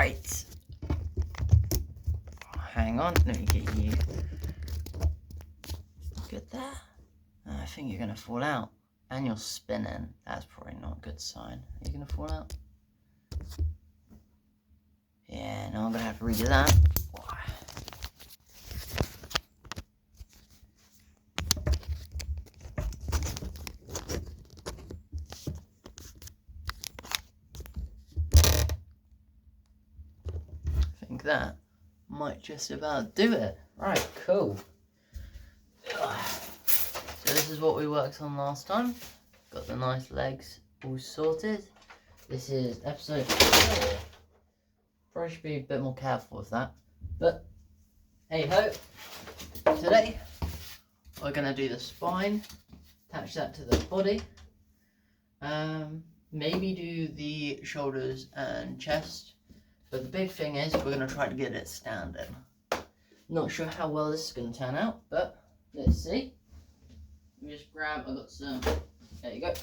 Right. Hang on, let me get you good there. I think you're gonna fall out. And you're spinning. That's probably not a good sign. Are you gonna fall out? Yeah, no, I'm gonna have to redo that. I think that might just about do it. Right, cool. So this is what we worked on last time. Got the nice legs all sorted. This is episode 4. Probably should be a bit more careful with that. But hey ho. Today we're gonna do the spine, attach that to the body. Maybe do the shoulders and chest. But the big thing is we're gonna try to get it standing. Not sure how well this is gonna turn out, but let's see. Let me just grab, I got some, there you go.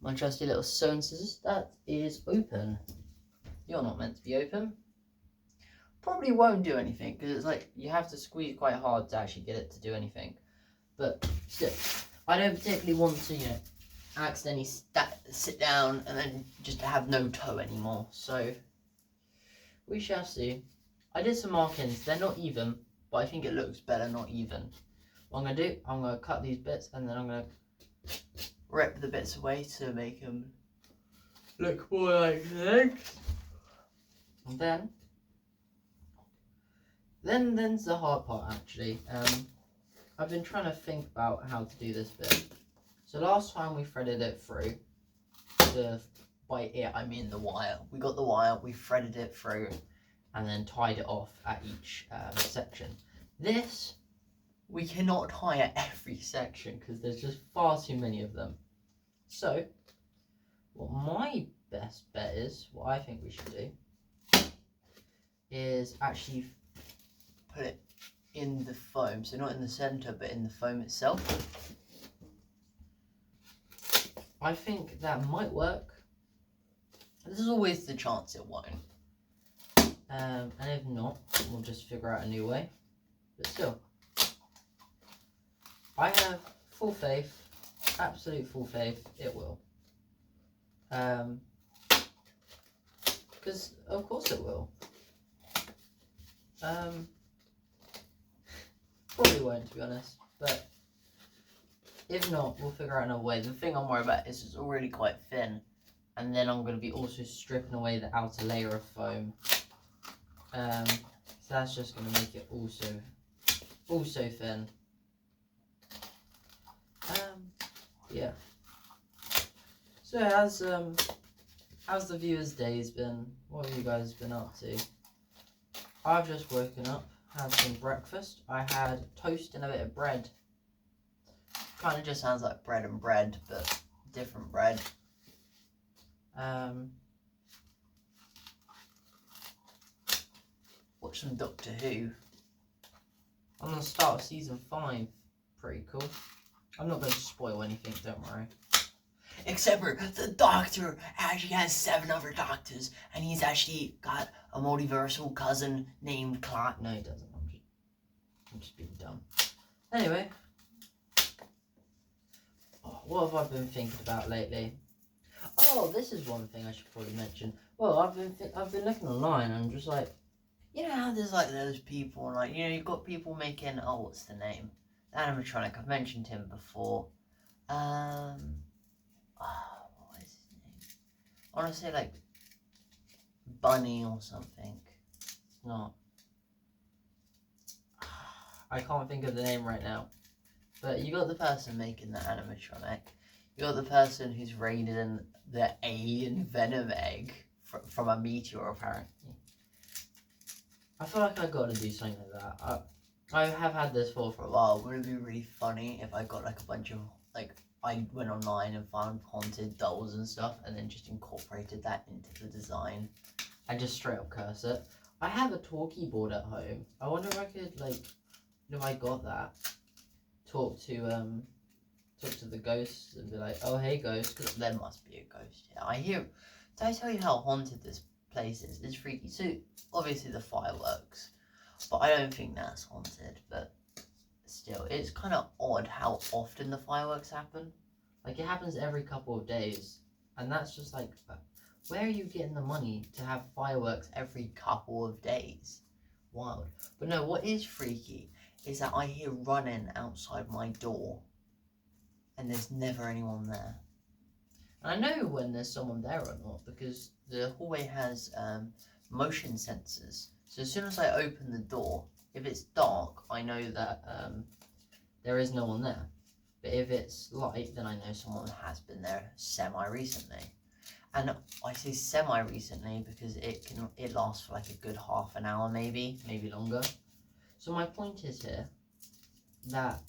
My trusty little sewing scissors. That is open. You're not meant to be open. Probably won't do anything, because it's like, you have to squeeze quite hard to actually get it to do anything. But still, I don't particularly want to, you know, accidentally sit down and then just have no toe anymore. So, we shall see. I did some markings. They're not even, but I think it looks better not even. What I'm going to do, I'm going to cut these bits and then I'm going to rip the bits away to make them look more like legs. And then's the hard part actually. I've been trying to think about how to do this bit. So last time we threaded it through. By it I mean the wire. We got the wire, we threaded it through, and then tied it off at each section. This, we cannot tie at every section because there's just far too many of them. So, what my best bet is, what I think we should do, is actually put it in the foam. So not in the center, but in the foam itself. I think that might work. There's always the chance it won't. And if not, we'll just figure out a new way. But still, I have full faith, absolute full faith, it will. Because of course it will. Probably won't, to be honest, but if not, we'll figure out another way. The thing I'm worried about is it's already quite thin, and then I'm going to be also stripping away the outer layer of foam. So that's just going to make it also thin. Yeah. So how's the viewers' days been? What have you guys been up to? I've just woken up, had some breakfast. I had toast and a bit of bread. Kind of just sounds like bread and bread, but different bread. Watch some Doctor Who. I'm gonna start season 5. Pretty cool. I'm not going to spoil anything, don't worry. Except for the Doctor actually has 7 other Doctors, and he's actually got a multiversal cousin named Clark. No, he doesn't. I'm just being dumb. Anyway, what have I been thinking about lately? Oh, this is one thing I should probably mention. Well, I've been looking online, and I'm just like, you know how there's like those people, like, you know, you've got people making, oh, what's the name? Animatronic, I've mentioned him before. What is his name? I want to say like Bunny or something. It's not. I can't think of the name right now. But you got the person making the animatronic. You got the person who's raiding the alien venom egg from a meteor, apparently. I feel like I got to do something like that. I have had this for a while. Would it be really funny if I got like a bunch of, like, I went online and found haunted dolls and stuff and then just incorporated that into the design and just straight up curse it. I have a talkie board at home. I wonder if I could, like, if I got that, talk to the ghosts and be like, oh hey ghost, because there must be a ghost here. I hear, did I tell you how haunted this places is freaky. So obviously the fireworks, but I don't think that's haunted. But still, it's kind of odd how often the fireworks happen. Like, it happens every couple of days, and that's just like, where are you getting the money to have fireworks every couple of days? Wild. But no, what is freaky is that I hear running outside my door, and there's never anyone there. And I know when there's someone there or not, because the hallway has motion sensors. So as soon as I open the door, if it's dark, I know that there is no one there. But if it's light, then I know someone has been there semi-recently. And I say semi-recently because it lasts for like a good half an hour, maybe longer. So my point is here that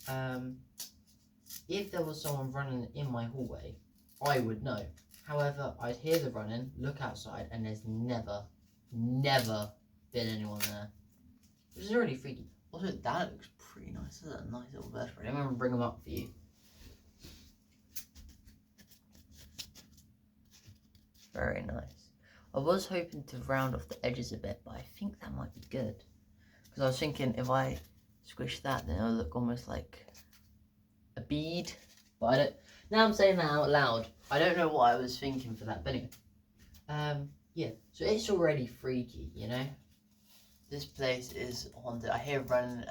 if there was someone running in my hallway, I would know. However, I'd hear the running, look outside, and there's never been anyone there. Which is really freaky. Also, that looks pretty nice. That's a nice little vertebrae. I'm going to bring them up for you. Very nice. I was hoping to round off the edges a bit, but I think that might be good. Because I was thinking if I squish that, then it'll look almost like a bead. But I don't... Now I'm saying that out loud. I don't know what I was thinking for that, but anyway. Yeah, so it's already freaky, you know? This place is haunted. I hear running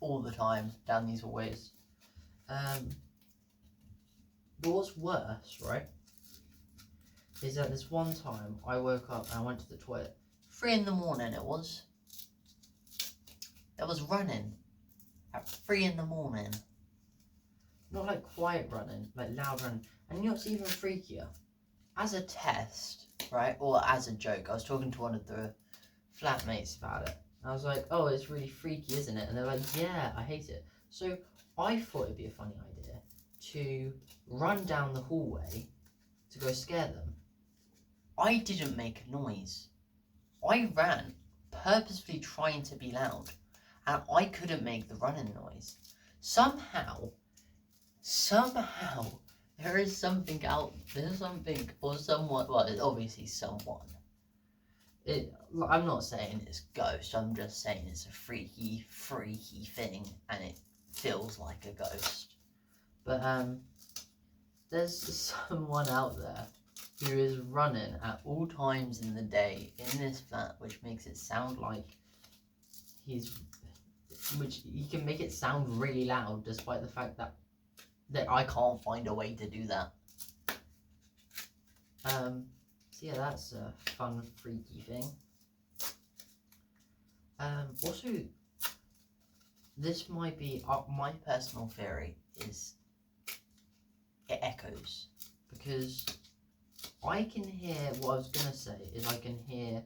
all the time down these hallways. But what's worse, right, is that this one time I woke up and I went to the toilet. 3 in the morning it was. There was running at 3 in the morning. Not like quiet running, like loud running. And you know what's even freakier? As a test, right, or as a joke, I was talking to one of the flatmates about it. And I was like, oh, it's really freaky, isn't it? And they're like, yeah, I hate it. So I thought it'd be a funny idea to run down the hallway to go scare them. I didn't make a noise. I ran, purposefully trying to be loud, and I couldn't make the running noise. Somehow, there is something out there, something or someone. Well, it's obviously someone. I'm not saying it's ghost. I'm just saying it's a freaky thing, and it feels like a ghost. But there's someone out there who is running at all times in the day in this flat, which makes it sound like which he can make it sound really loud, despite the fact that I can't find a way to do that. So yeah, that's a fun, freaky thing. Also, this might be my personal theory is it echoes, because I can hear, what I was gonna say is I can hear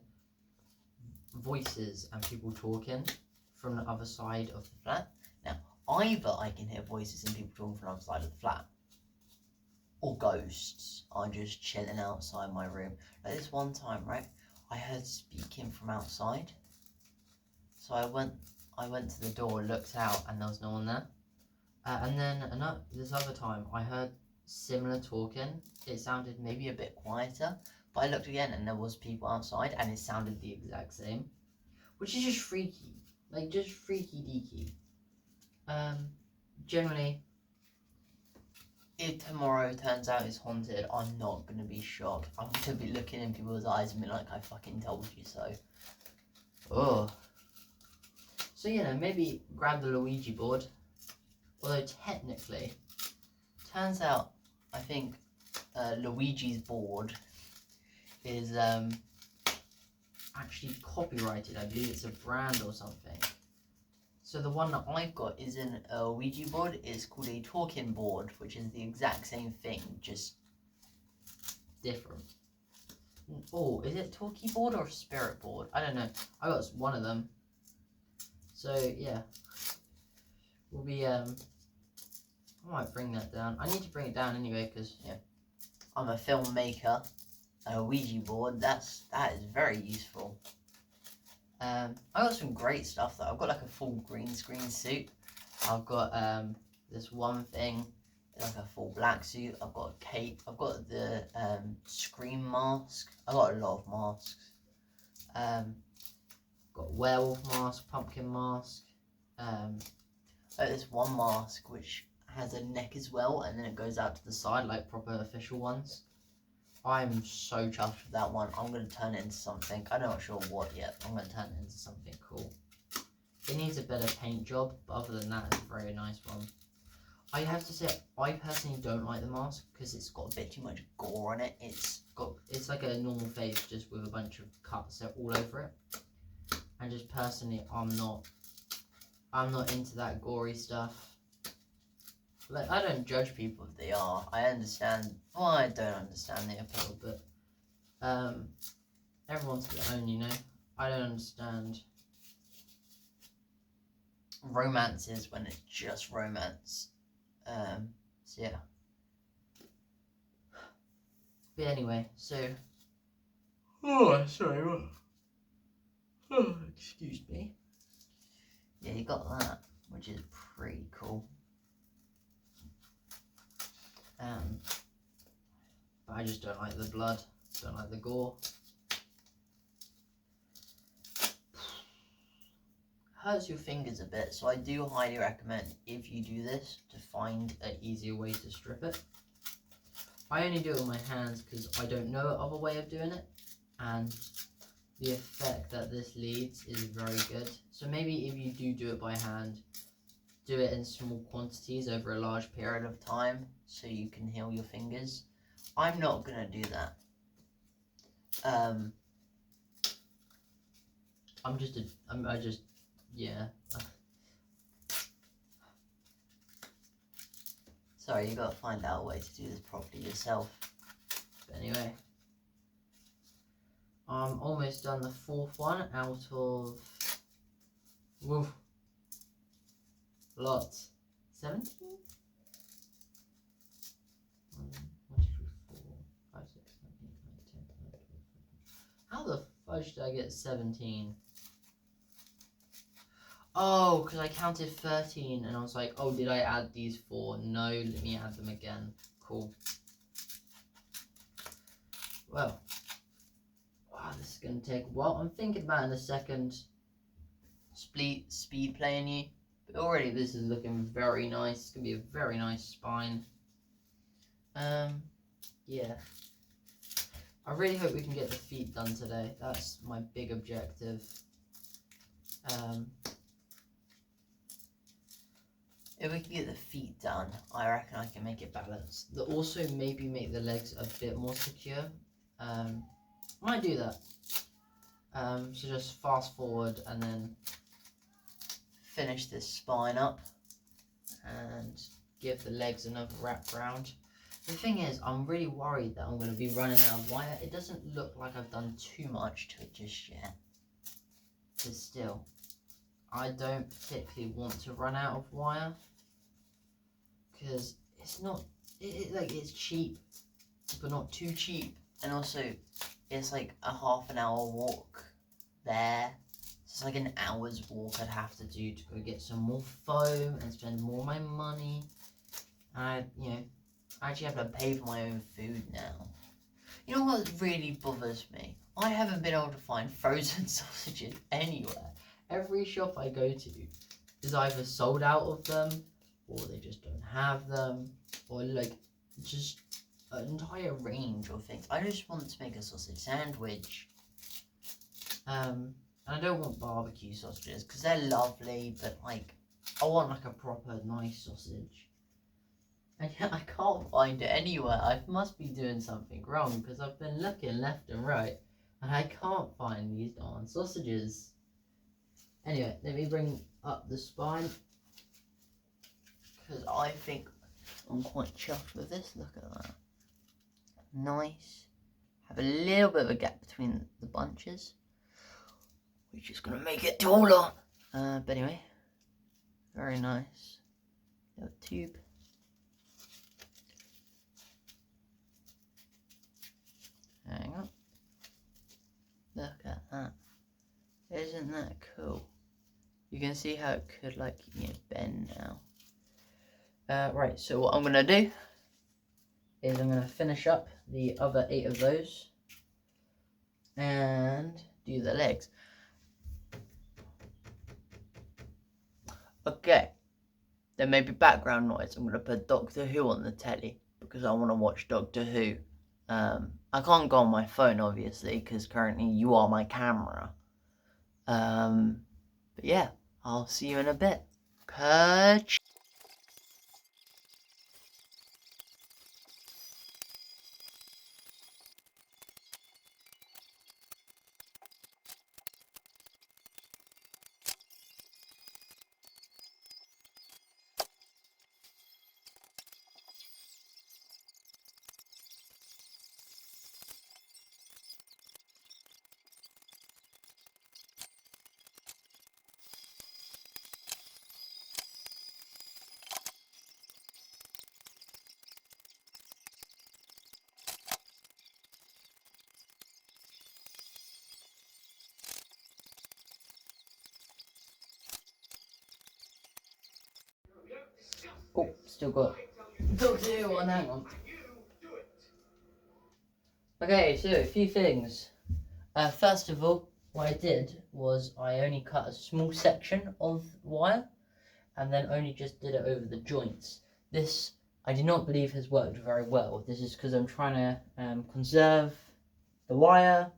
voices and people talking from the other side of the flat. Now, either I can hear voices and people talking from the other side of the flat, or ghosts are just chilling outside my room. Like this one time, right, I heard speaking from outside. So I went to the door, looked out, and there was no one there. And then this other time, I heard similar talking. It sounded maybe a bit quieter, but I looked again and there was people outside and it sounded the exact same, which is just freaky, like just freaky deaky. Generally, if tomorrow turns out it's haunted, I'm not gonna be shocked. I'm gonna be looking in people's eyes and be like, I fucking told you so. Oh. So maybe grab the Luigi board. Although technically, turns out I think Luigi's board is actually copyrighted. I believe it's a brand or something. So the one that I've got isn't a Ouija board, it's called a talking board, which is the exact same thing, just different. Oh, is it talkie board or spirit board? I don't know. I got one of them. So yeah, we'll be I might bring that down. I need to bring it down anyway because I'm a filmmaker. A Ouija board, that is very useful. I got some great stuff though. I've got like a full green screen suit. I've got this one thing like a full black suit. I've got a cape. I've got the scream mask. I've got a lot of masks. Got werewolf mask, pumpkin mask. This one mask which has a neck as well, and then it goes out to the side like proper official ones. I'm so chuffed with that one. I'm going to turn it into something. I'm not sure what yet, but I'm going to turn it into something cool. It needs a better paint job, but other than that, it's a very nice one. I have to say, I personally don't like the mask because it's got a bit too much gore on it. It's like a normal face just with a bunch of cuts all over it. And just personally, I'm not into that gory stuff. Like, I don't judge people if they are. I understand. Well, I don't understand the appeal, but everyone's their own, you know. I don't understand romances when it's just romance. So yeah. But anyway, so. Oh, sorry. What? Oh, excuse me. Yeah, you got that, which is pretty cool. But I just don't like the blood, don't like the gore. Hurts your fingers a bit, so I do highly recommend, if you do this, to find an easier way to strip it. I only do it with my hands because I don't know of a way of doing it, and the effect that this leads is very good. So maybe if you do it by hand, do it in small quantities over a large period of time so you can heal your fingers. I'm not gonna do that. Yeah. Sorry, you gotta find out a way to do this properly yourself. But anyway, I'm almost done the fourth one out of lots. 17? 1, 2, 3, 4, 5, 6, 7, 8, 9, 10, 11, 12, 13. How the fudge did I get 17? Oh, because I counted 13 and I was like, oh, did I add these 4? No, let me add them again. Cool. Well, wow, this is going to take a while. I'm thinking about in a second speed playing you. But already this is looking very nice. It's going to be a very nice spine. Yeah. I really hope we can get the feet done today. That's my big objective. If we can get the feet done, I reckon I can make it balanced. Also maybe make the legs a bit more secure. Might do that. So just fast forward and then finish this spine up and give the legs another wrap round. The thing is, I'm really worried that I'm going to be running out of wire. It doesn't look like I've done too much to it just yet. But still, I don't particularly want to run out of wire. Because it's not, it's cheap, but not too cheap. And also, it's like a half an hour walk there. It's like an hour's walk I'd have to do to go get some more foam and spend more of my money. And I actually have to pay for my own food now. You know what really bothers me? I haven't been able to find frozen sausages anywhere. Every shop I go to is either sold out of them, or they just don't have them, or like just an entire range of things. I just want to make a sausage sandwich. And I don't want barbecue sausages because they're lovely, but like I want like a proper nice sausage. And yet I can't find it anywhere. I must be doing something wrong because I've been looking left and right and I can't find these darn sausages. Anyway, let me bring up the spine because I think I'm quite chuffed with this. Look at that. Nice. Have a little bit of a gap between the bunches, which is going to make it taller. But anyway, very nice. Little tube. Hang on. Look at that. Isn't that cool? You can see how it could bend now. Right, so what I'm going to do is I'm going to finish up the other 8 of those and do the legs. Okay, there may be background noise. I'm going to put Doctor Who on the telly because I want to watch Doctor Who. I can't go on my phone, obviously, because currently you are my camera. But yeah, I'll see you in a bit. Catch. Oh, still got Doctor Who on, hang on. Okay, so a few things. First of all, what I did was I only cut a small section of wire and then only just did it over the joints. This, I do not believe, has worked very well. This is because I'm trying to conserve the wire.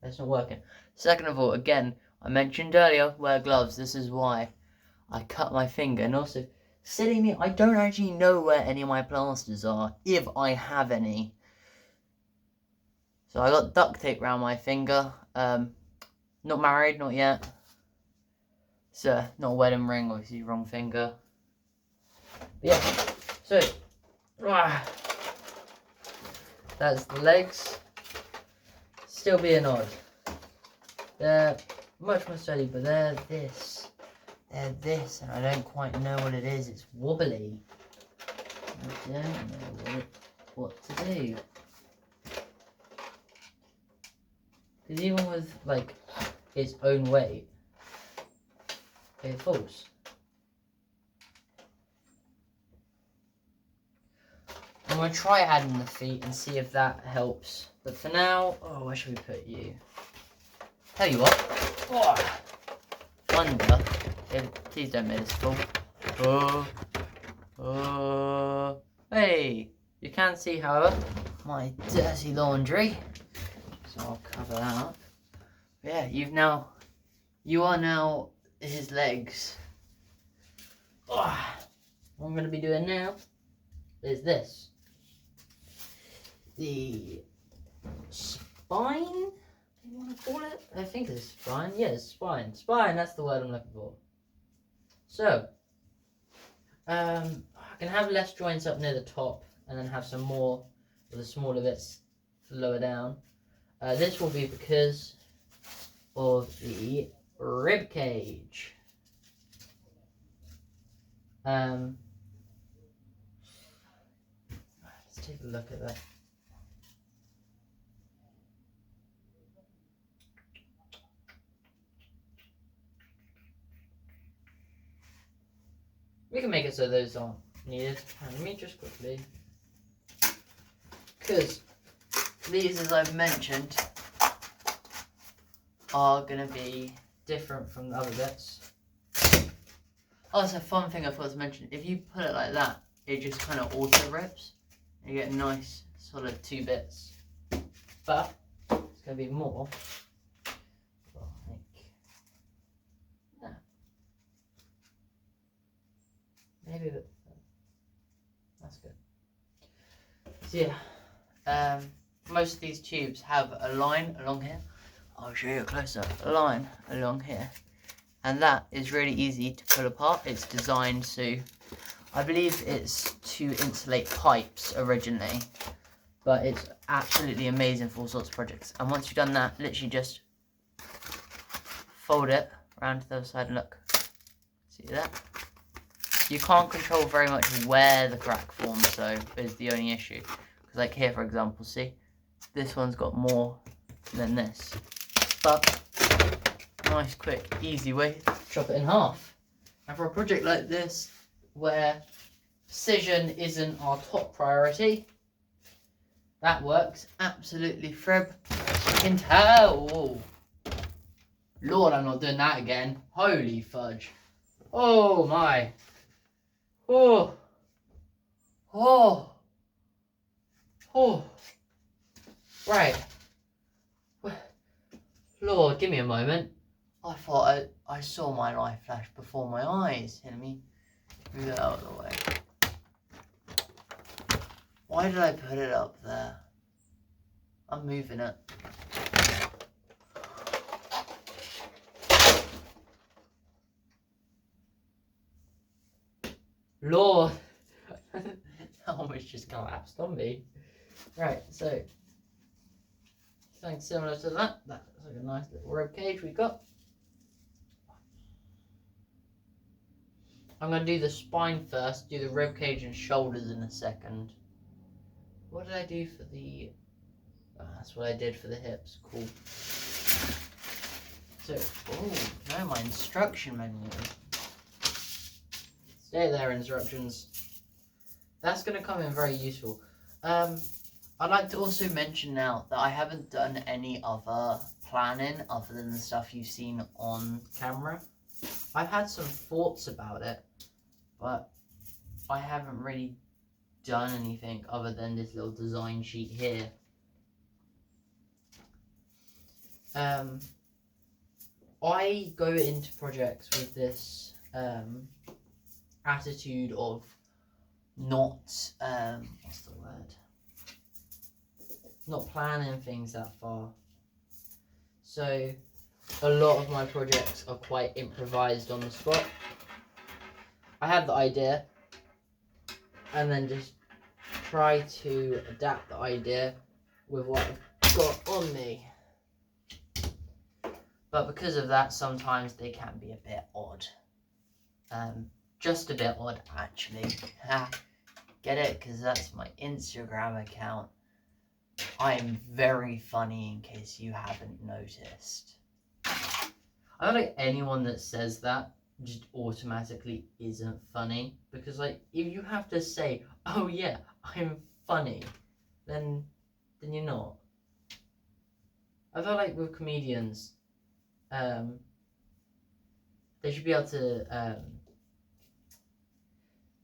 It's not working. Second of all, again, I mentioned earlier, wear gloves. This is why I cut my finger. And also, silly me, I don't actually know where any of my plasters are, if I have any. So I got duct tape around my finger. Not married, not yet. So, not a wedding ring, obviously, wrong finger. But yeah, so, that's the legs. Still being odd. They're much more sturdy, but they're this. They're this, and I don't quite know what it is. It's wobbly. I don't know what to do. Because even with, like, its own weight, it falls. I'm going to try adding the feet and see if that helps. But for now, oh, where should we put you? Tell you what, wonder if, please don't make this fall. Hey, you can see, however, my dirty laundry. So I'll cover that up. Yeah, you are now his legs. What I'm going to be doing now is this. The spine, do you want to call it? I think it's spine. Yes, spine. Spine, that's the word I'm looking for. So, I can have less joints up near the top and then have some more of the smaller bits lower down. This will be because of the rib cage. Let's take a look at that. We can make it so those aren't needed. Let me just quickly, because these, as I've mentioned, are going to be different from the other bits. Oh, it's a fun thing I forgot to mention. If you put it like that, it just kind of auto rips. You get nice, solid 2 bits. But it's going to be more like that. Maybe a bit. That's good. So yeah, most of these tubes have a line along here. I'll show you a closer. A line along here. And that is really easy to pull apart. It's designed to, I believe it's to insulate pipes originally. But it's absolutely amazing for all sorts of projects. And once you've done that, literally just fold it around to the other side and look. See that? You can't control very much where the crack forms, though, is the only issue. Because like here, for example, see? This one's got more than this. But, nice, quick, easy way to chop it in half. And for a project like this, where precision isn't our top priority. That works absolutely freaking hell. Lord, I'm not doing that again. Holy fudge. Oh my. Oh. Oh. Oh. Right. Lord, give me a moment. I thought I saw my life flash before my eyes. Let me move it out of the way. Why did I put it up there? I'm moving it. Lord. That almost just collapsed on me. Right, so something similar to that. That's like a nice little rib cage we got. I'm going to do the spine first, do the rib cage and shoulders in a second. What did I do for the... Oh, that's what I did for the hips. Cool. So, oh, no, my instruction manual. Stay there, instructions. That's going to come in very useful. I'd like to also mention now that I haven't done any other planning other than the stuff you've seen on camera. I've had some thoughts about it, but I haven't really done anything other than this little design sheet here. I go into projects with this attitude of not, what's the word? Not planning things that far. So a lot of my projects are quite improvised on the spot. I have the idea and then just try to adapt the idea with what I've got on me. But because of that, sometimes they can be a bit odd. Just a bit odd, actually. Get it? Because that's my Instagram account. I am very funny, in case you haven't noticed. I don't like anyone that says that just automatically isn't funny. Because, like, if you have to say, oh yeah, I'm funny, then you're not. I feel like with comedians, they should be able to,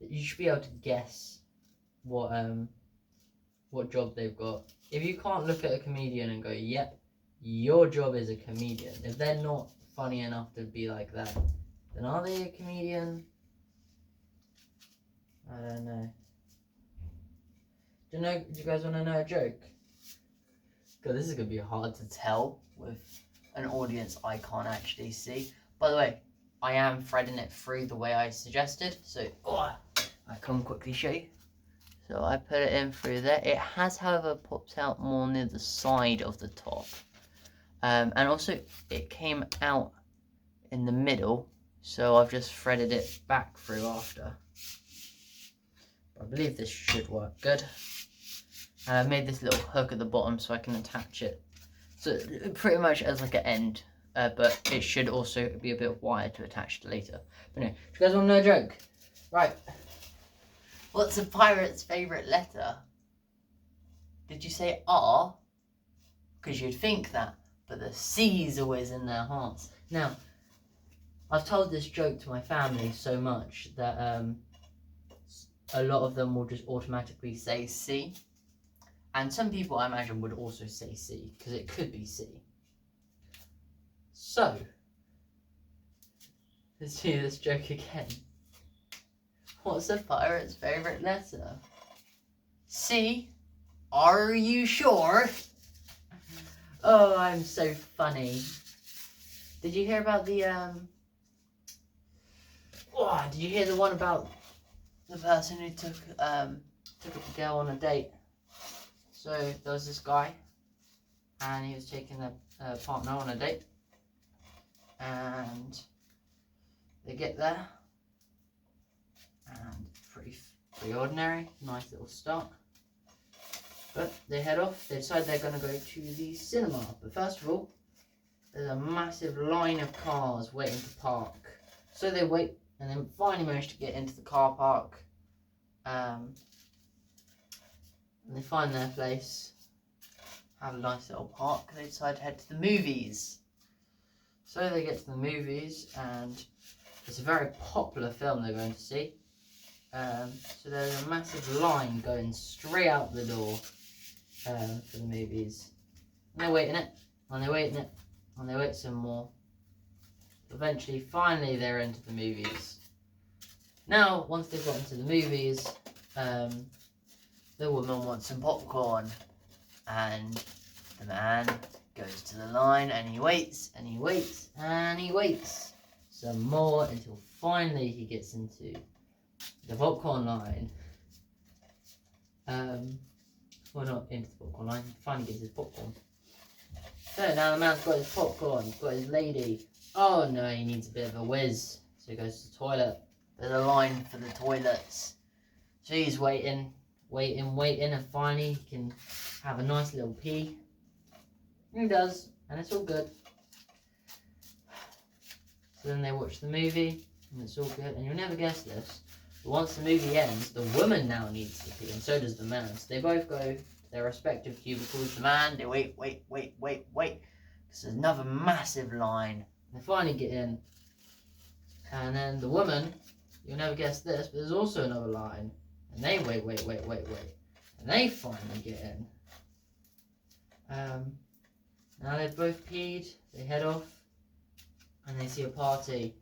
you should be able to guess what job they've got. If you can't look at a comedian and go, yep, your job is a comedian, if they're not funny enough to be like that, then are they a comedian? I don't know. Do you guys want to know a joke? God, this is going to be hard to tell with an audience I can't actually see. By the way, I am threading it through the way I suggested, so I can quickly show you. So I put it in through there. It has, however, popped out more near the side of the top. And also, it came out in the middle, so I've just threaded it back through after. I believe this should work good. And I've made this little hook at the bottom so I can attach it. So pretty much as like an end, but it should also be a bit of wire to attach to later. But anyway, do you guys want to know a joke? Right. What's a pirate's favourite letter? Did you say R? Because you'd think that, but the C's always in their hearts. Now, I've told this joke to my family so much that a lot of them will just automatically say C. And some people, I imagine, would also say C, because it could be C. So, let's do this joke again. What's a pirate's favourite letter? C. Are you sure? Oh, I'm so funny. Did you hear about the, did you hear the one about the person who took a girl on a date? So, there was this guy, and he was taking a partner on a date, and they get there, and pretty ordinary, nice little start. But they head off, they decide they're going to go to the cinema. But first of all, there's a massive line of cars waiting to park. So they wait, and then finally manage to get into the car park. And they find their place, have a nice little park, they decide to head to the movies. So they get to the movies, and it's a very popular film they're going to see. So there's a massive line going straight out the door for the movies. And they're waiting it, and they're waiting it, and they wait some more. Eventually, finally, they're into the movies. Now, once they've got into the movies, the woman wants some popcorn, and the man goes to the line, and he waits, and he waits, and he waits some more until finally he gets into the popcorn line. Well, not into the popcorn line, he finally gets his popcorn. So now the man's got his popcorn, he's got his lady. Oh no, he needs a bit of a whiz, so he goes to the toilet. There's a line for the toilets. So he's waiting, and finally he can have a nice little pee. And he does, and it's all good. So then they watch the movie, and it's all good, and you'll never guess this, but once the movie ends, the woman now needs to pee, and so does the man. So they both go to their respective cubicles. The man, they wait, because there's another massive line. They finally get in, and then the woman, you'll never guess this, but there's also another line, and they wait, and they finally get in. Now they've both peed, they head off, and they see a party.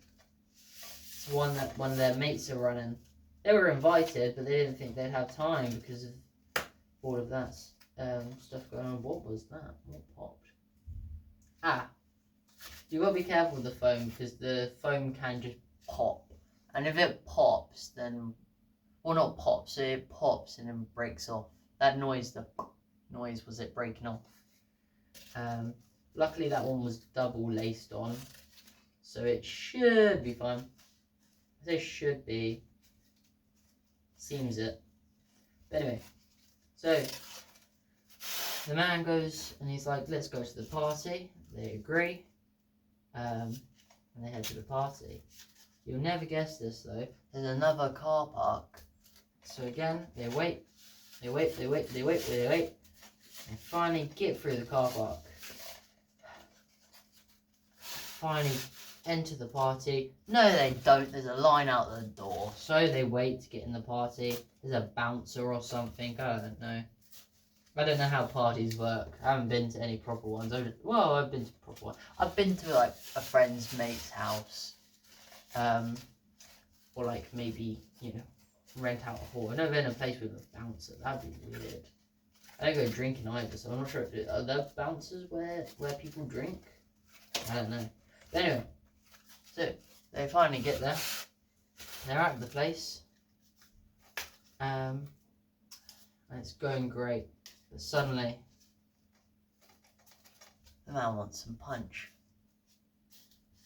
It's one that one of their mates are running. They were invited, but they didn't think they'd have time because of all of that stuff going on. What was that? What popped? Ah. You gotta be careful with the foam, because the foam can just pop. And if it pops, then... Well, not pops, it pops and then breaks off. That noise, the noise was it breaking off. Luckily that one was double laced on, so it should be fine. I say should be. Seems it. But anyway, so the man goes and he's like, let's go to the party. They agree. And they head to the party. You'll never guess this though. There's another car park. So again, they wait. They finally get through the car park. Finally enter the party. No, they don't. There's a line out the door. So they wait to get in the party. There's a bouncer or something. I don't know. I don't know how parties work. I haven't been to any proper ones. I've been to proper ones. I've been to like a friend's mate's house. Or like maybe, you know, rent out a hall. I've never been in a place with a bouncer. That'd be weird. I don't go drinking either, so I'm not sure. Are there bouncers where people drink? I don't know. But anyway, so they finally get there. They're out of the place. And it's going great. But suddenly, the man wants some punch.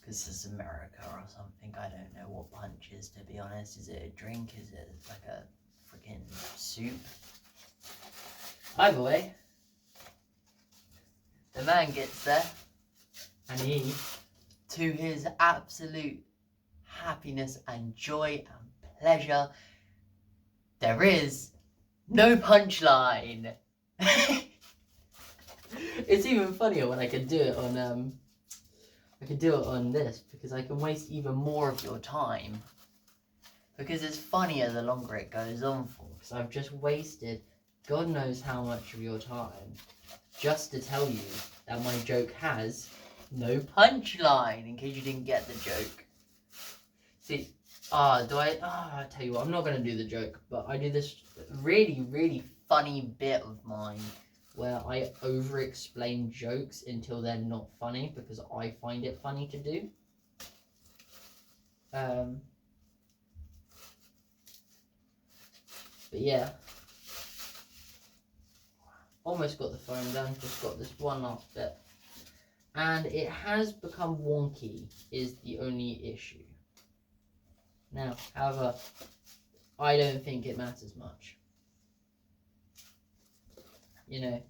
Because it's America or something. I don't know what punch is, to be honest. Is it a drink? Is it like a freaking soup? Either way, the man gets there, and he, to his absolute happiness and joy and pleasure, there is no punchline. It's even funnier when I can do it on this, because I can waste even more of your time. Because it's funnier the longer it goes on for, because I've just wasted God knows how much of your time just to tell you that my joke has no punchline, in case you didn't get the joke. See, I tell you what, I'm not going to do the joke, but I do this really, really funny bit of mine where I over-explain jokes until they're not funny, because I find it funny to do. But yeah. Almost got the foam done, just got this one last bit. And it has become wonky, is the only issue. Now, however, I don't think it matters much. You know,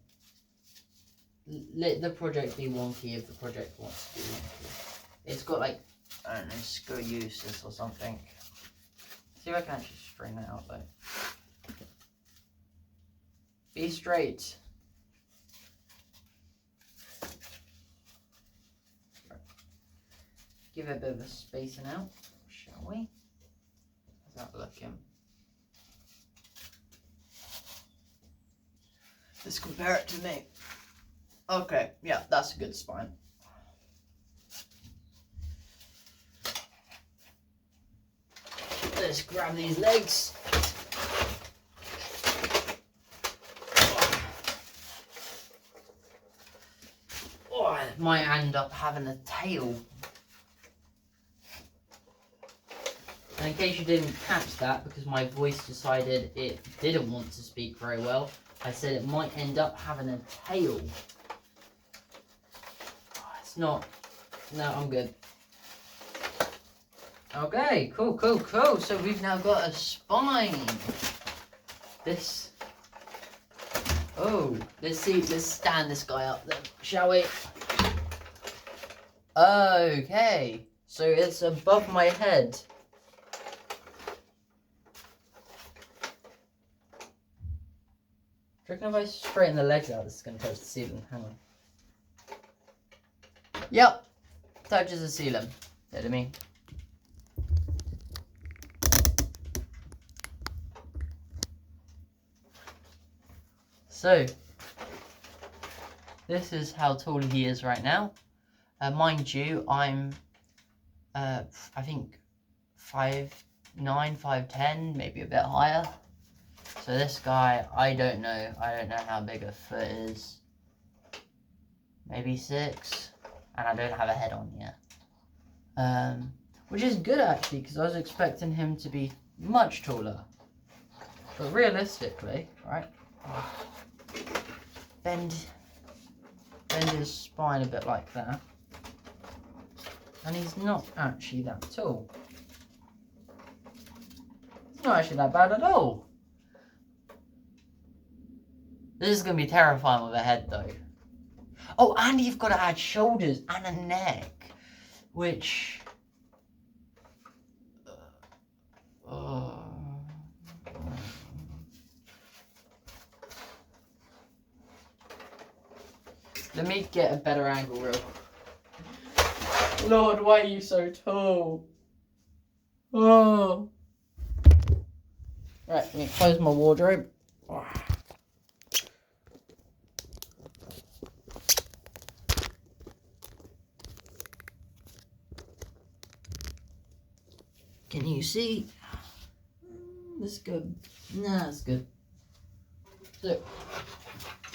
let the project be wonky if the project wants to be wonky. It's got like, I don't know, scoliosis or something. See if I can actually straighten it out though. Be straight. Give it a bit of a spacing out, shall we? How's that looking? Let's compare it to me. Okay, yeah, that's a good spine. Let's grab these legs. Oh, I might end up having a tail. And in case you didn't catch that, because my voice decided it didn't want to speak very well, I said it might end up having a tail. Oh, it's not. No, I'm good. Okay, cool. So we've now got a spine. Let's stand this guy up then, shall we? Okay, so it's above my head. Do you reckon if I straighten the legs out, this is going to touch the ceiling? Hang on. Yep, touches the ceiling. You know what I mean? So, this is how tall he is right now. Mind you, I'm, I think 5'9", 5'10", maybe a bit higher. So this guy, I don't know how big a foot is. Maybe 6, and I don't have a head on yet. Which is good actually, because I was expecting him to be much taller. But realistically, right? Bend his spine a bit like that. And he's not actually that tall. It's not actually that bad at all. This is going to be terrifying with a head though. Oh, and you've got to add shoulders and a neck. Which... Let me get a better angle real quick. Lord, why are you so tall? Oh. Right, let me close my wardrobe. Can you see? That's good. Nah, that's good. So,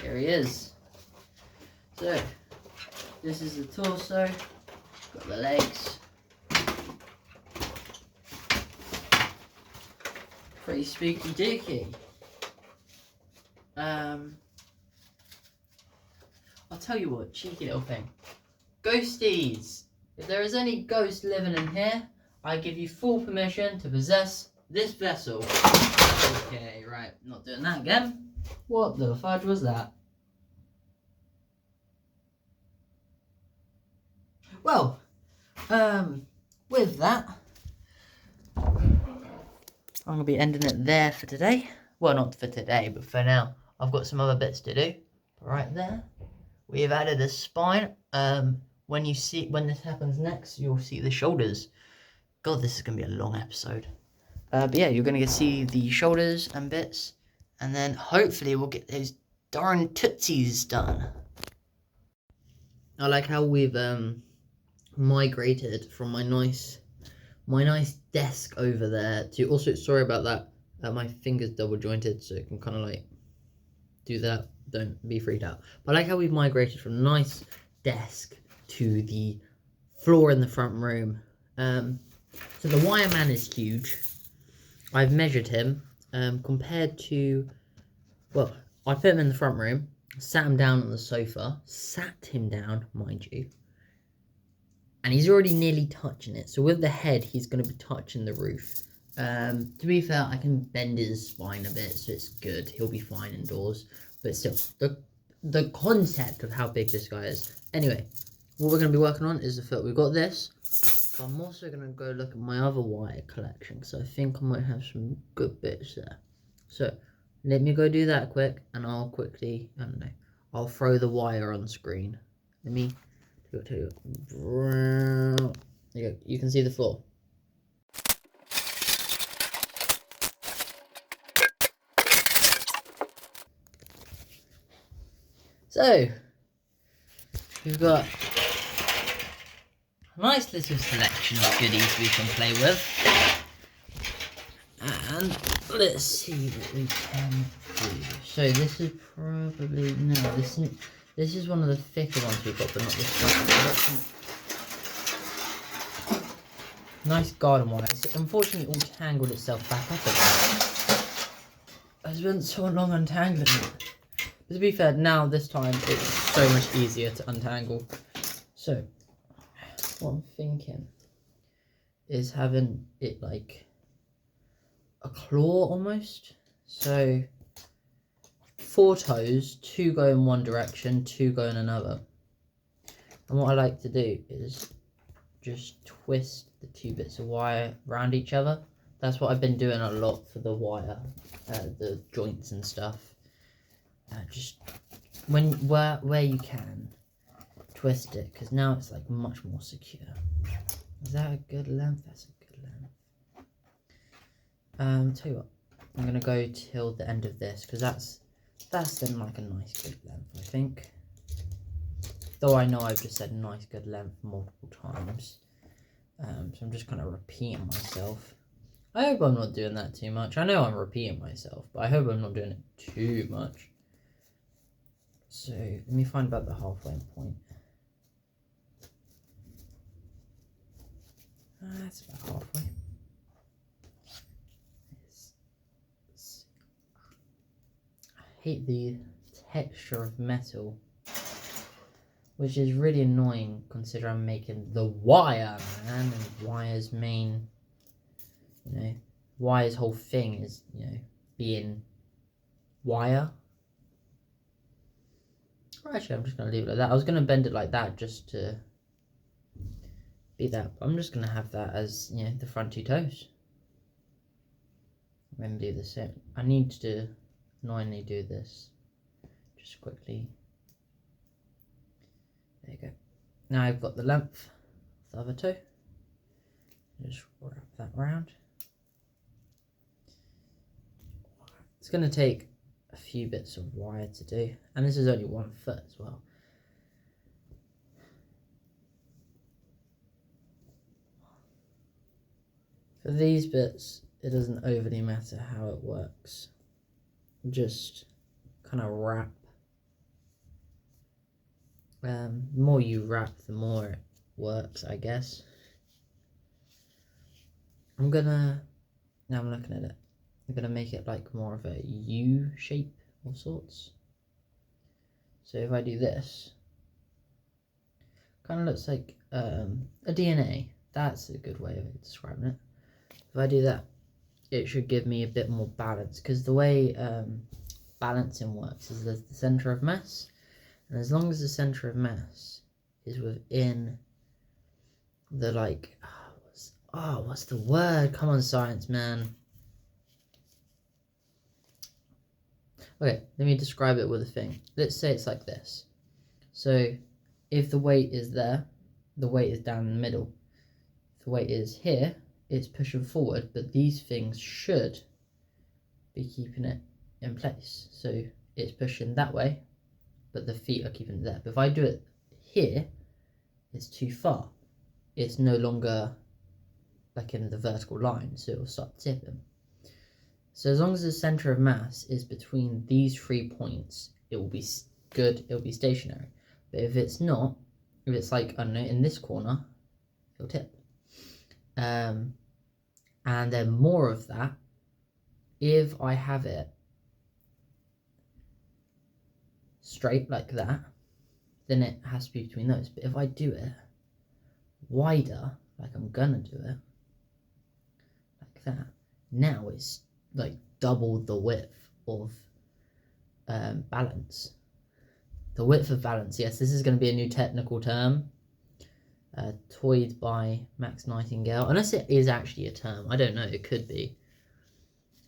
here he is. So, this is the torso. Got the legs. Pretty spooky dooky. I'll tell you what, cheeky little thing. Ghosties! If there is any ghost living in here, I give you full permission to possess this vessel. Okay, right, not doing that again. What the fudge was that? Well, with that, I'm going to be ending it there for today. Well, not for today, but for now. I've got some other bits to do. But right there, we have added a spine. When this happens next, you'll see the shoulders. God, this is going to be a long episode. But yeah, you're going to see the shoulders and bits. And then hopefully we'll get those darn tootsies done. I like how we've migrated from my nice desk over there to... Also, sorry about that. My finger's double jointed, so it can kind of like do that. Don't be freaked out. But I like how we've migrated from a nice desk to the floor in the front room. So the wire man is huge. I've measured him compared to... Well, I put him in the front room, sat him down on the sofa, sat him down, mind you, and he's already nearly touching it. So with the head, he's going to be touching the roof. To be fair, I can bend his spine a bit, so it's good. He'll be fine indoors. But still, the concept of how big this guy is. Anyway, what we're going to be working on is the foot. We've got this. But I'm also going to go look at my other wire collection, because I think I might have some good bits there. So, Let me go do that quick, and I'll quickly, I don't know, I'll throw the wire on screen. Let me do it too. There you go. You can see the floor. So, we've got a nice little selection of goodies we can play with. And let's see what we can do. So this is probably, no, this is one of the thicker ones we've got, but not this one. Nice garden wire. It's unfortunately all tangled itself back up again. It's been so long untangling it. But to be fair, now this time it's so much easier to untangle. So what I'm thinking is having it like a claw almost. So 4 toes, 2 go in one direction, 2 go in another. And what I like to do is just twist the 2 bits of wire around each other. That's what I've been doing a lot for the wire, the joints and stuff. Just where you can twist it, because now it's like much more secure. Is that a good length? That's a good length. Tell you what, I'm gonna go till the end of this, because that's then like a nice good length, I think. Though I know I've just said nice good length multiple times, so I'm just kind of repeating myself. I hope I'm not doing that too much. I know I'm repeating myself, but I hope I'm not doing it too much. So let me find about the halfway point. That's about halfway. I hate the texture of metal, which is really annoying considering I'm making the wire, man, and wire's main, you know, wire's whole thing is, you know, being wire. Actually, I'm just going to leave it like that. I was going to bend it like that just to be that. But I'm just going to have that as, you know, the front 2 toes. I'm going to do the same. I need to annoyingly do this just quickly. There you go. Now I've got the length of the other toe. Just wrap that round. It's going to take a few bits of wire to do, and this is only 1 foot as well. For these bits, it doesn't overly matter how it works. Just kind of wrap. The more you wrap, the more it works, I guess. Now I'm looking at it. I'm going to make it like more of a U shape of sorts. So if I do this, kind of looks like a DNA. That's a good way of describing it. If I do that, it should give me a bit more balance, because the way balancing works is there's the center of mass, and as long as the center of mass is within the like, what's the word? Come on, science, man. Okay, let me describe it with a thing. Let's say it's like this. So if the weight is there, the weight is down in the middle. If the weight is here, it's pushing forward, but these things should be keeping it in place. So it's pushing that way, but the feet are keeping it there. But if I do it here, it's too far. It's no longer like in the vertical line, so it'll start tipping. So as long as the center of mass is between these 3 points, it will be good, it will be stationary. But if it's not, if it's like, I don't know, in this corner, it'll tip. And then more of that, if I have it straight like that, then it has to be between those. But if I do it wider, like I'm gonna do it, like that, now it's like double the width of balance. The width of balance, yes, this is going to be a new technical term, toyed by Max Nightingale, unless it is actually a term, I don't know, it could be.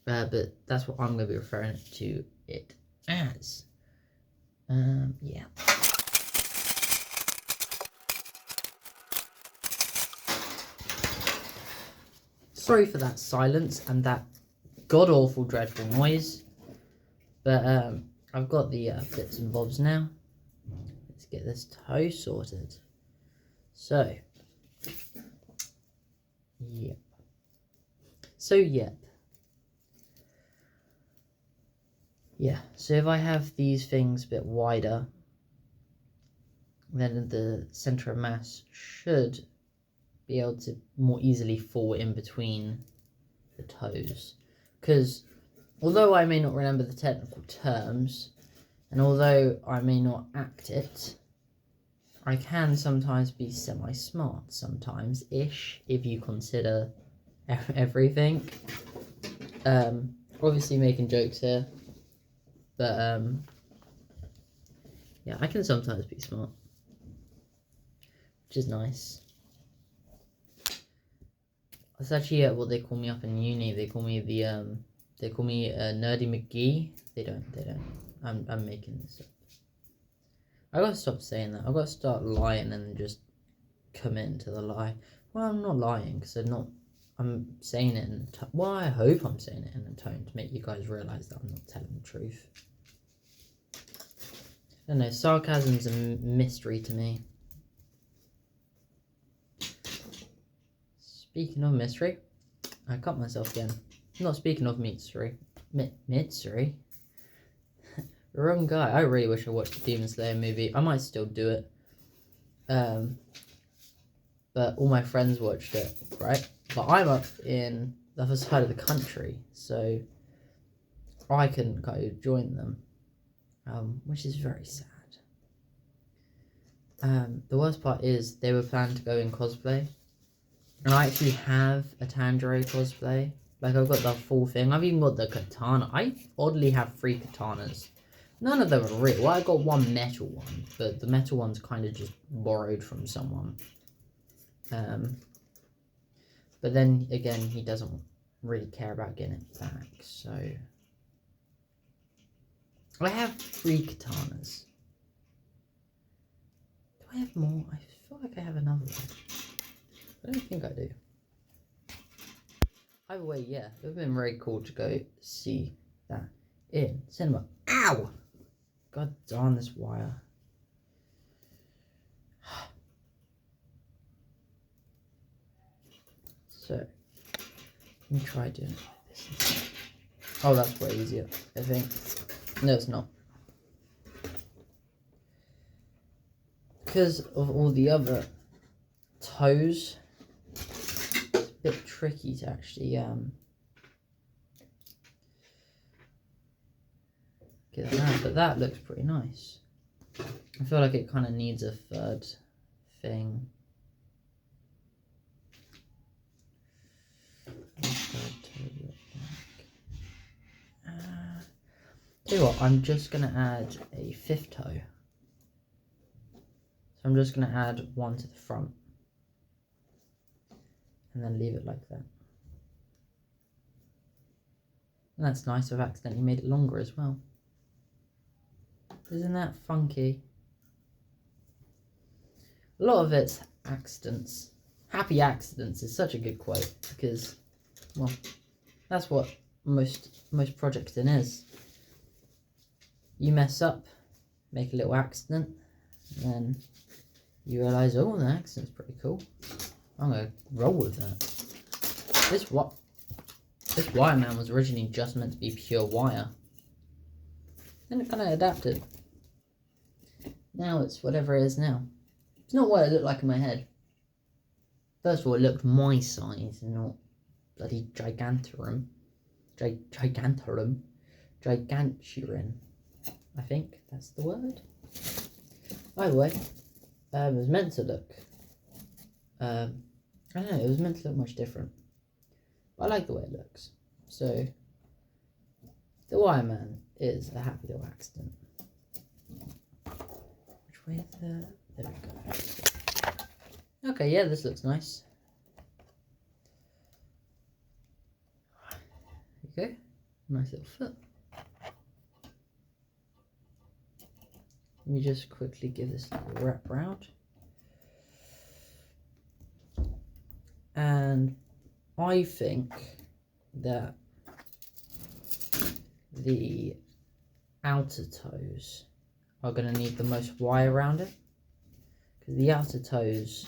but that's what I'm going to be referring to it as. Yeah. Sorry for that silence and that god-awful dreadful noise, but I've got the bits and bobs now. Let's get this toe sorted. So, yep. Yeah, so if I have these things a bit wider, then the centre of mass should be able to more easily fall in between the toes. Because although I may not remember the technical terms, and although I may not act it, I can sometimes be semi-smart, sometimes-ish, if you consider everything. Obviously making jokes here, but yeah, I can sometimes be smart, which is nice. That's actually what they call me up in uni. They call me Nerdy McGee. They don't. I'm making this up. I gotta stop saying that. I gotta start lying and just commit to the lie. Well, I'm not lying because I'm saying it in a well, I hope I'm saying it in a tone to make you guys realise that I'm not telling the truth. I don't know, sarcasm's a mystery to me. Speaking of mystery, I cut myself again. Not speaking of mystery. Mystery? Wrong guy. I really wish I watched the Demon Slayer movie. I might still do it. But all my friends watched it, right? But I'm up in the other side of the country, so I couldn't go join them, which is very sad. The worst part is they were planning to go in cosplay, and I actually have a Tanjiro cosplay. Like, I've got the full thing. I've even got the katana. I oddly have 3 katanas. None of them are real. Well, I got one metal one, but the metal one's kind of just borrowed from someone. But then again, he doesn't really care about getting it back, so I have 3 katanas. Do I have more? I feel like I have another one. I don't think I do. Either way, yeah, it would have been very cool to go see that in cinema. Ow! God darn this wire. So, let me try doing it like this instead. Oh, that's way easier, I think. No, it's not. Because of all the other toes, it's a bit tricky to actually get that out, but that looks pretty nice. I feel like it kind of needs a third thing. Tell you what, I'm just going to add a 5th toe. So I'm just going to add one to the front. And then leave it like that. And that's nice, I've accidentally made it longer as well. Isn't that funky? A lot of it's accidents. Happy accidents is such a good quote because, well, that's what most projecting is. You mess up, make a little accident, and then you realise, oh, the accident's pretty cool. I'm gonna roll with that. This wire man was originally just meant to be pure wire. Then it kind of adapted. Now it's whatever it is now. It's not what it looked like in my head. First of all, it looked my size and not bloody giganturin. Giganturin. I think that's the word. By the way, it was meant to look, I don't know, it was meant to look much different. But I like the way it looks. So, the wire man is a happy little accident. Which way is the... There we go. Okay, yeah, this looks nice. There you go. Nice little foot. Let me just quickly give this a little wrap round. And I think that the outer toes are going to need the most wire around it, because the outer toes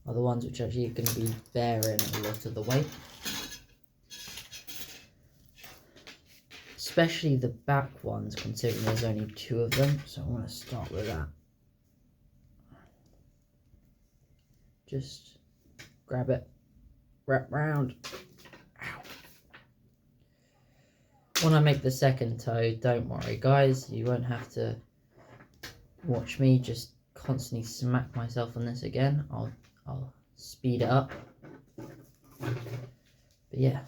are the ones which are actually going to be bearing a lot of the weight, especially the back ones, considering there's only 2 of them. So I want to start with that. Just grab it, wrap round. Ow. When I make the second toe, don't worry guys, you won't have to watch me just constantly smack myself on this again. I'll speed it up. But yeah,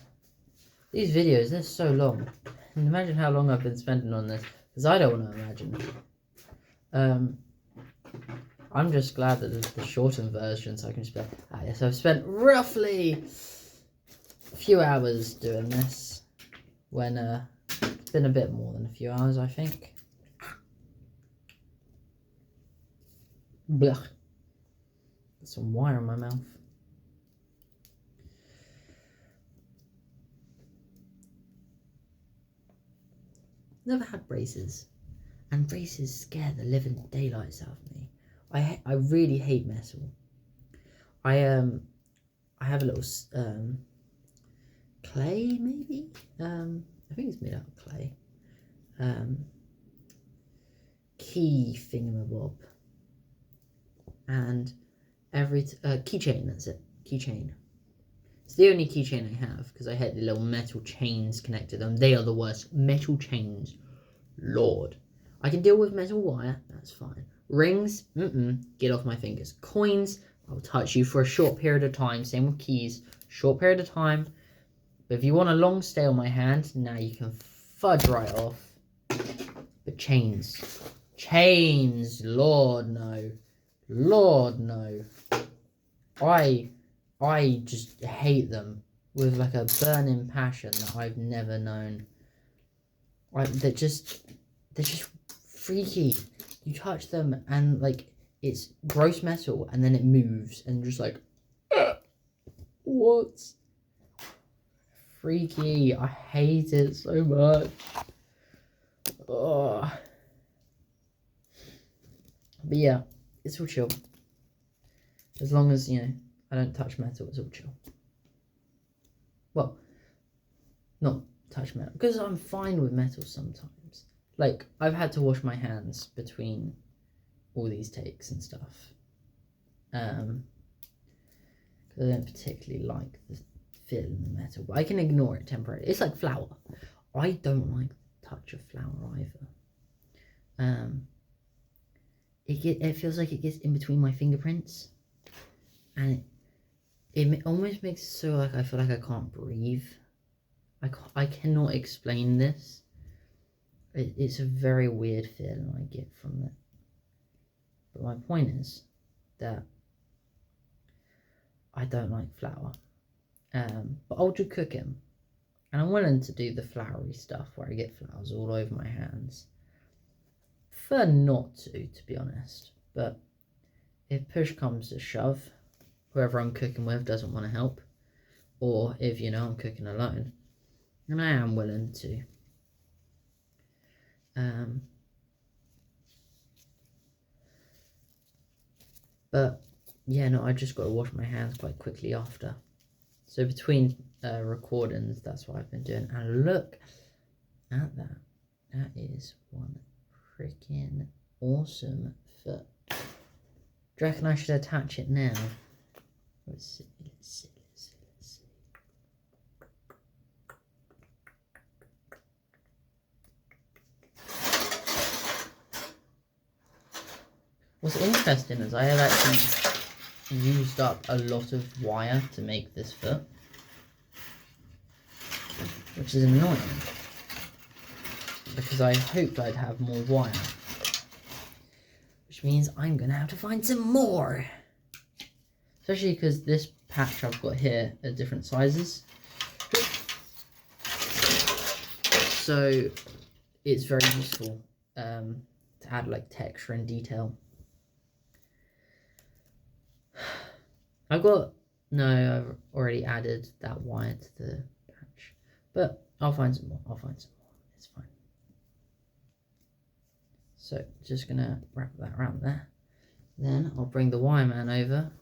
these videos, they're so long. And imagine how long I've been spending on this, because I don't want to imagine. I'm just glad that there's the shortened version, so I can just be like, yes, I've spent roughly a few hours doing this, when it's been a bit more than a few hours, I think. Blech. Got some wire in my mouth. Never had braces, and braces scare the living daylights out of me. I really hate metal. I have a little clay, maybe. I think it's made out of clay. Key thingamabob, and keychain. That's it. Keychain. It's the only keychain I have, because I hate the little metal chains connected to them. They are the worst. Metal chains, Lord. I can deal with metal wire. That's fine. Rings, get off my fingers. Coins, I'll touch you for a short period of time. Same with keys, short period of time. But if you want a long stay on my hand, now you can fudge right off. But chains, Lord no, Lord no. I just hate them with like a burning passion that I've never known. They're just freaky. You touch them and like it's gross metal, and then it moves and just like what? Freaky. I hate it so much. Ugh. But yeah, it's all chill. As long as, you know, I don't touch metal, it's all chill. Well, not touch metal, because I'm fine with metal sometimes. Like, I've had to wash my hands between all these takes and stuff. Because I don't particularly like the feel in the metal, but I can ignore it temporarily. It's like flour. I don't like the touch of flour either. It feels like it gets in between my fingerprints, and it almost makes it so like I feel like I can't breathe. I cannot explain this. It's a very weird feeling I get from it. But my point is that I don't like flour. But I'll do cooking, and I'm willing to do the floury stuff where I get flours all over my hands. Prefer not to be honest, but if push comes to shove, whoever I'm cooking with doesn't want to help, or if, you know, I'm cooking alone, and I am willing to. But yeah, no, I just got to wash my hands quite quickly after. So between recordings, that's what I've been doing. And look at that. That is one freaking awesome foot. Do you reckon I should attach it now? Let's see. What's interesting is I have actually used up a lot of wire to make this foot, which is annoying, because I hoped I'd have more wire, which means I'm going to have to find some more, especially because this patch I've got here are different sizes. so it's very useful to add like texture and detail. I've already added that wire to the patch, but I'll find some more. It's fine. So just gonna wrap that around there. Then I'll bring the wireman over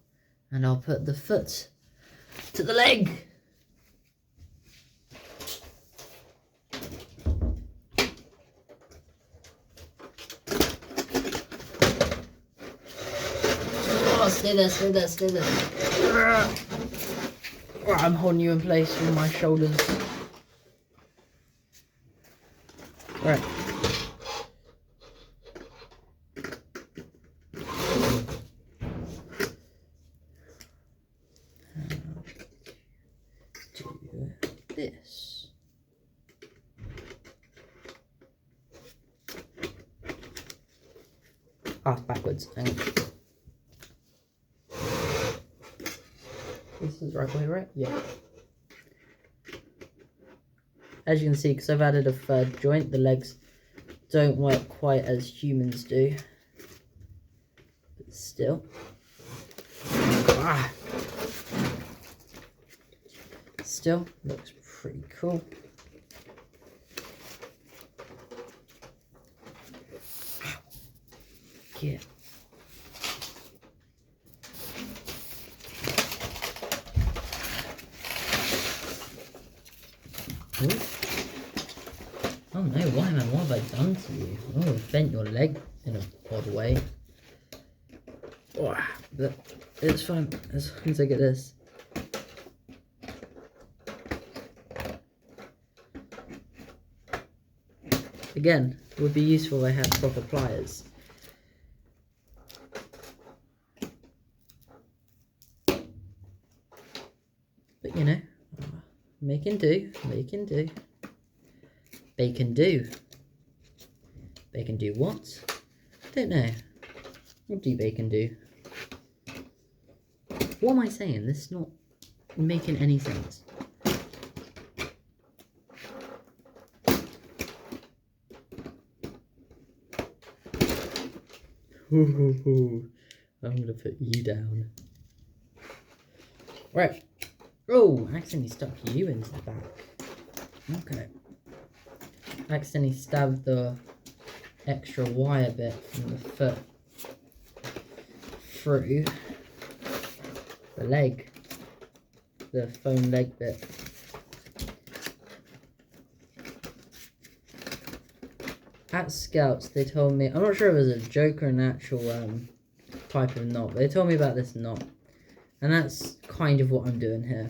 and I'll put the foot to the leg. Oh, stay there. Right, I'm holding you in place with my shoulders. Right. Do this. Backwards. Hang on. This is the right way, right? Yeah. As you can see, because I've added a third joint, the legs don't work quite as humans do. But still. Still looks pretty cool. Yeah. Ooh. Oh no, why man, what have I done to you? Oh, I've bent your leg in an odd way. Oh, but it's fine as long as I get this. Again, it would be useful if I had proper pliers. But you know, making do. Bacon do. Bacon do what? Don't know. What do bacon do? What am I saying? This is not making any sense. I'm gonna put you down. Right. Oh, I accidentally stuck you into the back. Okay. I accidentally stabbed the extra wire bit from the foot through the leg. The foam leg bit. At Scouts, they told me, I'm not sure if it was a joke or an actual type of knot, but they told me about this knot. And that's kind of what I'm doing here.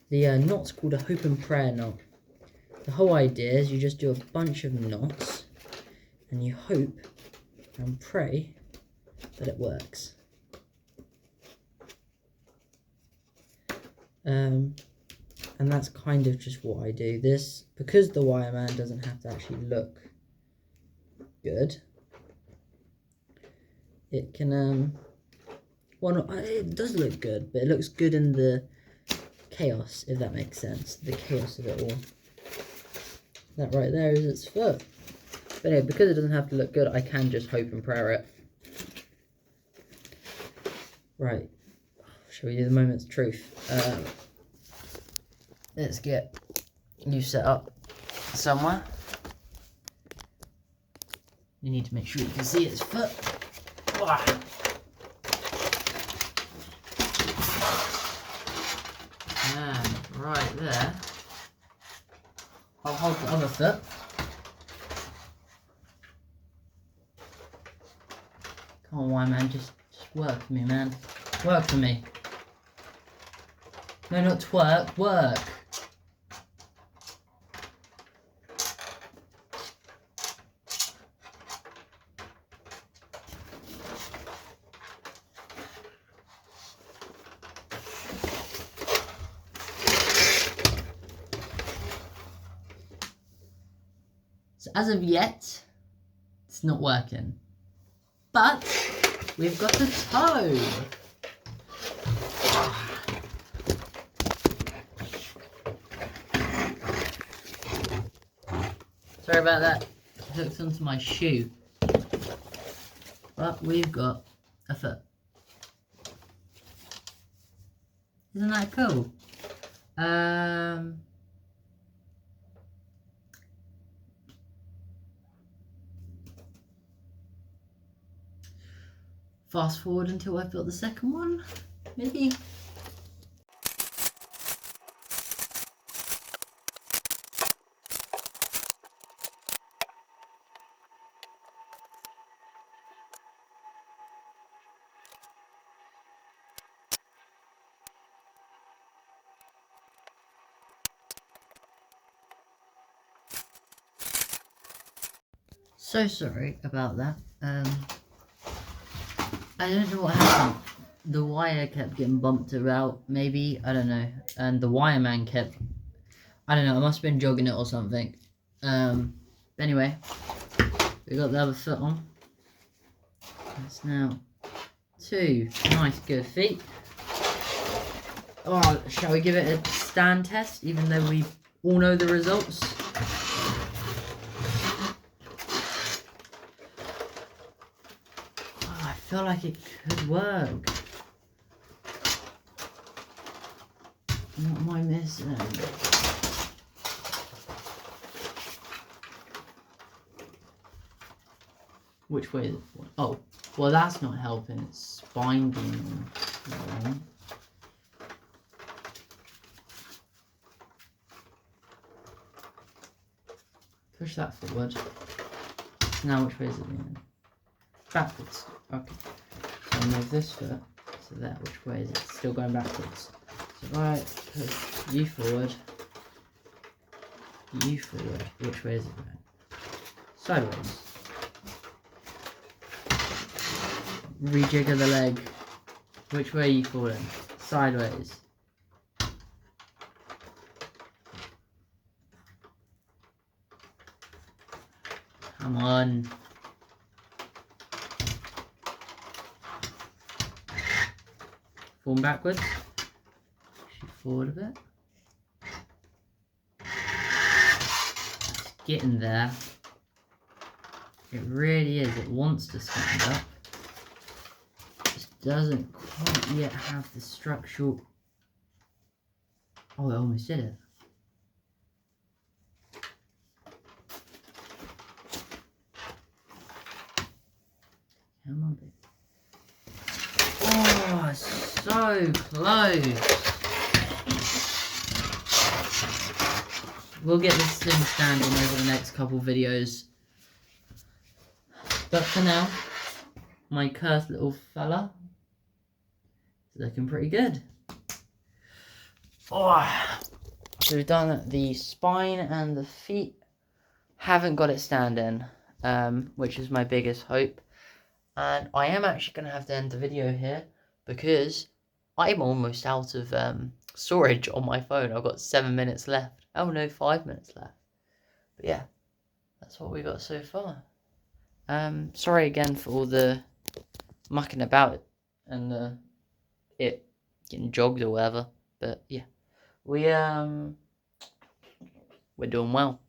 The knot's called a hope and prayer knot. The whole idea is you just do a bunch of knots and you hope and pray that it works. And that's kind of just what I do. This, because the wireman doesn't have to actually look good, it can well, no, it does look good, but it looks good in the chaos, if that makes sense. The chaos of it all. That right there is its foot. But anyway, because it doesn't have to look good, I can just hope and prayer it. Right. Shall we do the moment's truth? Let's get you set up somewhere. You need to make sure you can see its foot. And right there, I'll hold the other foot. Come on, why man, just work for me, man. Work for me. No, not twerk, work. So as of yet, it's not working. But we've got the toe. Sorry about that. Hooked onto my shoe. But we've got a foot. Isn't that cool? Fast forward until I've built the second one, maybe. So sorry about that. I don't know what happened. The wire kept getting bumped about, maybe, I don't know. And the wireman kept, I don't know, I must have been jogging it or something. Anyway, we got the other foot on. That's now 2 nice good feet. Oh, shall we give it a stand test, even though we all know the results? I feel like it could work. What am I missing? Which way is it? Oh, well that's not helping. It's spine being wrong. Push that forward. Now which way is it going? Backwards. Okay. So I'll move this foot to there. Which way is it? Still going backwards. So right, push you forward. You forward. Which way is it going? Sideways. Rejigger the leg. Which way are you falling? Sideways. Come on. Form backwards. Push it forward a bit. It's getting there. It really is. It wants to stand up. Just doesn't quite yet have the structural. Oh, it almost did it. Come on, baby. Oh, so close. We'll get this thing standing over the next couple videos. But for now, my cursed little fella is looking pretty good. Oh, so we've done the spine and the feet. Haven't got it standing, which is my biggest hope. And I am actually going to have to end the video here because I'm almost out of storage on my phone. I've got 7 minutes left. Oh no, 5 minutes left. But yeah, that's what we got so far. Sorry again for all the mucking about and it getting jogged or whatever. But yeah, we're doing well.